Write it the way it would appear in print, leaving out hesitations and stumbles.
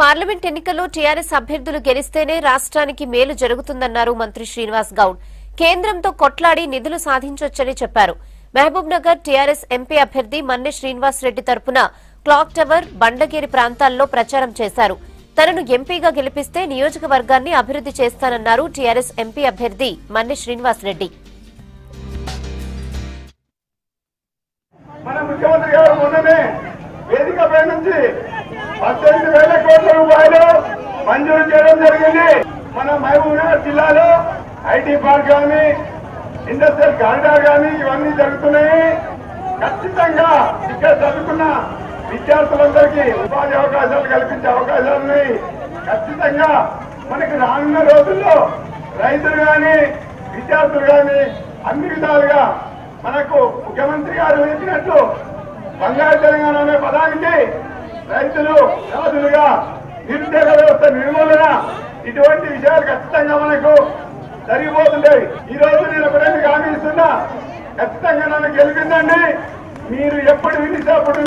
Parliament ఎన్నికల్లో TRS అభ్యర్థులు గెలిస్తేనే రాష్ట్రానికి మేలు జరుగుతుందన్నారు మంత్రి శ్రీనివాస్ గౌడ్. కేంద్రంతో కొట్లాడి నిధులు సాధించొచ్చని చెప్పారు. మహబూబ్ నగర్ టీఆర్ఎస్ ఎంపీ అభ్యర్థి మన్నె శ్రీనివాస్ రెడ్డి తరపున క్లాక్ టవర్, బండగేరి ప్రాంతాల్లో ప్రచారం చేశారు. తనను ఎంపీగా గెలిపిస్తే నియోజకవర్గాన్ని అభివృద్ది చేస్తానన్నారు టీఆర్ఎస్ ఎంపీ అభ్యర్థి మన్నె శ్రీనివాస్ రెడ్డి. మన ముఖ్యమంత్రి గారు మొన్ననే వేదికపై నుంచి 18,000 కోట్ల రూపాయలు మంజూరు చేయడం జరిగింది. మన మహబూబ్ నగర్ జిల్లాలో ఐటీ పార్క్ కానీ, ఇండస్ట్రియల్ కారిడార్ కానీ ఇవన్నీ జరుగుతున్నాయి. ఖచ్చితంగా ఇక్కడ చదువుకున్న విద్యార్థులందరికీ ఉపాధి అవకాశాలు కల్పించే అవకాశాలు ఉన్నాయి. ఖచ్చితంగా మనకి రానున్న రోజుల్లో రైతులు కానీ, విద్యార్థులు కానీ అన్ని విధాలుగా మనకు ముఖ్యమంత్రి గారు చెప్పినట్లు బంగారు తెలంగాణ అనే పదానికి రైతులు రాజులుగా, నిరుద్యోగ వ్యవస్థ నిర్మూలన, ఇటువంటి విషయాలు ఖచ్చితంగా మనకు జరిగిపోతుంటాయి. ఈ రోజు నేను ఒకటే హామీ ఇస్తున్నా, ఖచ్చితంగా నన్ను గెలిపిందండి. మీరు ఎప్పుడు పిలిచినప్పుడు